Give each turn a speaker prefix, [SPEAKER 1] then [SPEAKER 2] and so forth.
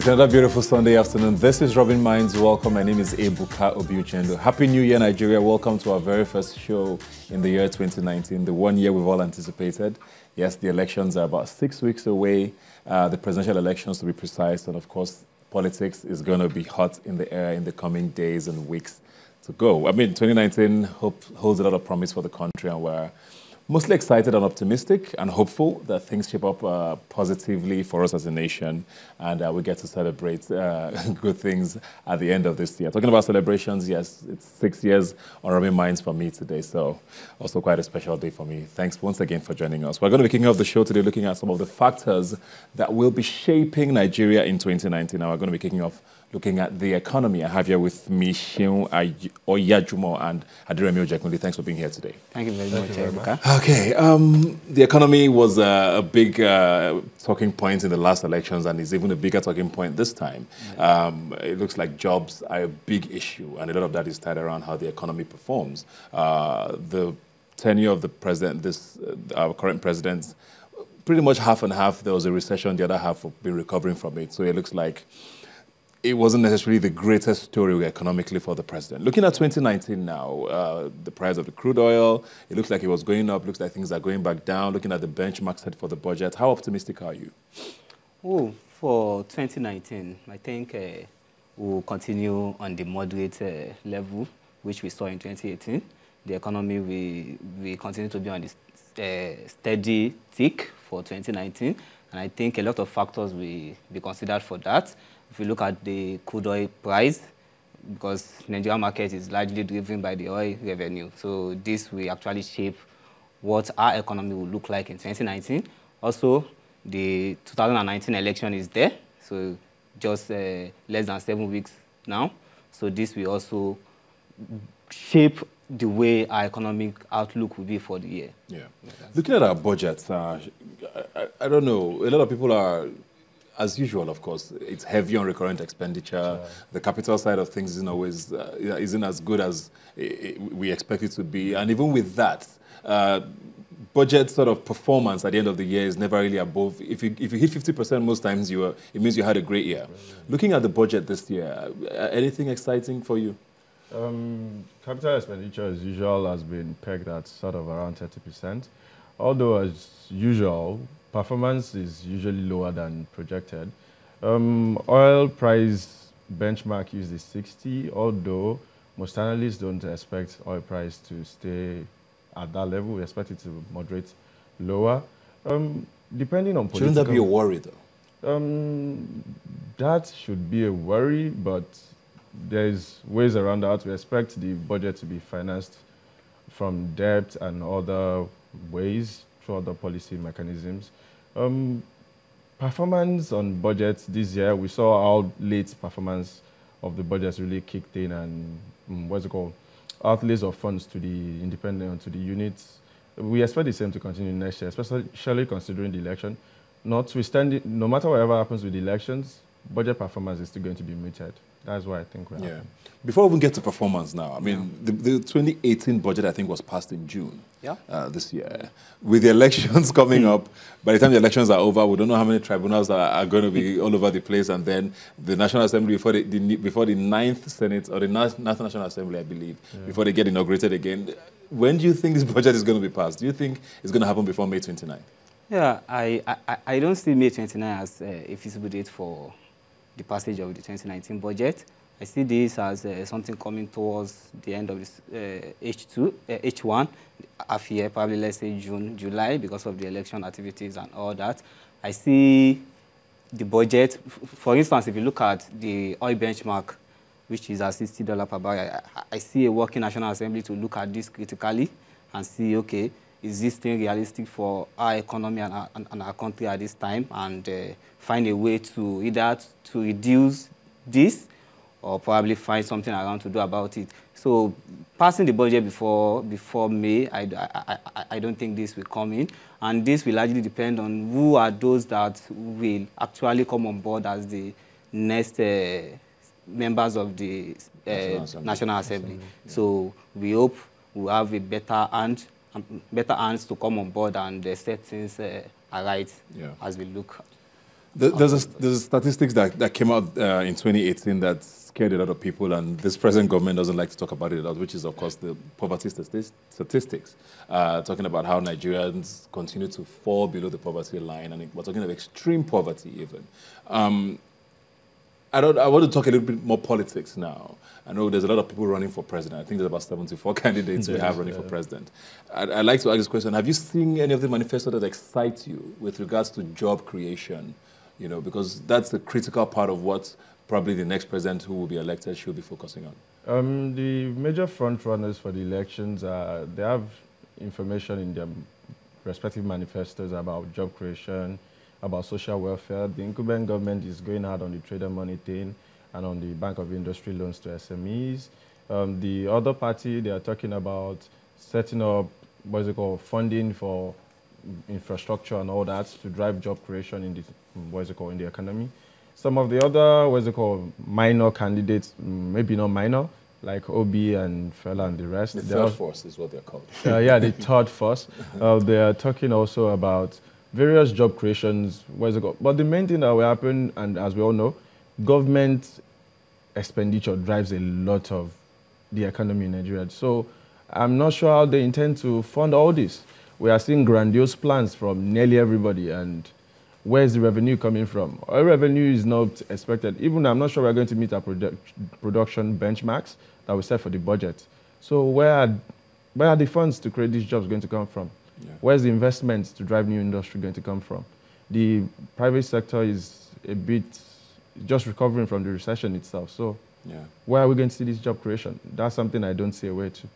[SPEAKER 1] It's another beautiful Sunday afternoon. This is Rubbin Minds. Welcome. My name is Ebuka Obiuchendo. Happy New Year, Nigeria. Welcome to our very first show in the year 2019, the 1 year we've all anticipated. Yes, the elections are about 6 weeks away, the presidential elections to be precise, and of course, politics is going to be hot in the air in the coming days and weeks to go. I mean, 2019 holds a lot of promise for the country, and we're mostly excited and optimistic and hopeful that things shape up positively for us as a nation, and we get to celebrate good things at the end of this year. Talking about celebrations, yes, it's 6 years on Rubbin Minds for me today, so also quite a special day for me. Thanks once again for joining us. We're going to be kicking off the show today looking at some of the factors that will be shaping Nigeria in 2019. Now we're going to be kicking off looking at the economy. I have here with me Seun Oyajumo and Adiremi Ojekunle. Thanks for being here today.
[SPEAKER 2] Thank you very much.
[SPEAKER 1] Okay, the economy was a big talking point in the last elections, and is even a bigger talking point this time. It looks like jobs are a big issue, and a lot of that is tied around how the economy performs. The tenure of the president, our current president, pretty much half and half. There was a recession, the other half have been recovering from it. So it looks like it wasn't necessarily the greatest story economically for the president. Looking at 2019 now, the price of the crude oil, it looks like it was going up, looks like things are going back down. Looking at the benchmark set for the budget, how optimistic are you?
[SPEAKER 2] Oh, for 2019, I think we'll continue on the moderate level, which we saw in 2018. The economy will continue to be on the steady tick for 2019, and I think a lot of factors will be considered for that. If you look at the crude oil price, because the Nigerian market is largely driven by the oil revenue, so this will actually shape what our economy will look like in 2019. Also, the 2019 election is there, so just less than 7 weeks now. So this will also shape the way our economic outlook will be for the year.
[SPEAKER 1] Yeah. Looking at our budget, I don't know, a lot of people are, as usual, of course, it's heavy on recurrent expenditure. Sure. The capital side of things isn't always isn't as good as we expect it to be. And even with that, budget sort of performance at the end of the year is never really above. If you hit 50% most times, it means you had a great year. Right. Looking at the budget this year, anything exciting for you?
[SPEAKER 3] Capital expenditure, as usual, has been pegged at sort of around 30%. Although, as usual, performance is usually lower than projected. Oil price benchmark used is 60, although most analysts don't expect oil price to stay at that level. We expect it to moderate lower. Depending on political...
[SPEAKER 1] Shouldn't that be a worry, though?
[SPEAKER 3] That should be a worry, but there's ways around that. We expect the budget to be financed from debt and other ways, through other policy mechanisms. Performance on budget this year, we saw how late performance of the budget really kicked in, and outlays of funds to the independent, to the units. We expect the same to continue next year, especially considering the election. Notwithstanding, no matter whatever happens with the elections, budget performance is still going to be muted. That's why I think we're happy.
[SPEAKER 1] Before we even get to performance now, I mean, the 2018 budget, I think, was passed in June this year. With the elections coming up, by the time the elections are over, we don't know how many tribunals are going to be all over the place, and then the National Assembly, before the 9th Senate, or the National Assembly, I believe, before they get inaugurated again. When do you think this budget is going to be passed? Do you think it's going to happen before May 29?
[SPEAKER 2] Yeah, I don't see May 29 as a feasible date for the passage of the 2019 budget. I see this as something coming towards the end of this H1, half year, probably let's say June, July, because of the election activities and all that. I see the budget, for instance, if you look at the oil benchmark, which is at $60 per barrel, I see a working National Assembly to look at this critically and see, okay, is this thing realistic for our economy and our country at this time, and find a way to either to reduce this or probably find something around to do about it. So passing the budget before May, I don't think this will come in, and this will largely depend on who are those that will actually come on board as the next members of the National Assembly. Yeah. So we hope we'll have a better hands to come on board and set things right as we look.
[SPEAKER 1] There's statistics that came out in 2018 that scared a lot of people, and this present government doesn't like to talk about it a lot, which is, of course, the poverty statistics, talking about how Nigerians continue to fall below the poverty line, and we're talking of extreme poverty even. I want to talk a little bit more politics now. I know there's a lot of people running for president. I think there's about 74 candidates we have running for president. I'd like to ask this question. Have you seen any of the manifesto that excites you with regards to job creation? You know, because that's the critical part of what probably the next president who will be elected should be focusing on.
[SPEAKER 3] The major front runners for the elections, they have information in their respective manifestos about job creation, about social welfare. The incumbent government is going hard on the trader money thing and on the Bank of Industry loans to SMEs. The other party, they are talking about setting up, what's it called, funding for infrastructure and all that to drive job creation in the, what's it called, in the economy. Some of the other, what's it called, minor candidates, maybe not minor, like Obi and Fela and the rest.
[SPEAKER 1] The third force is what they're called.
[SPEAKER 3] Yeah, the third force. They are talking also about various job creations, where's it go? But the main thing that will happen, and as we all know, government expenditure drives a lot of the economy in Nigeria. So I'm not sure how they intend to fund all this. We are seeing grandiose plans from nearly everybody, and where's the revenue coming from? Our revenue is not expected. Even I'm not sure we're going to meet our production benchmarks that we set for the budget. So where are the funds to create these jobs going to come from? Yeah. Where's the investment to drive new industry going to come from? The private sector is a bit just recovering from the recession itself. So where are we going to see this job creation? That's something I don't see a way to.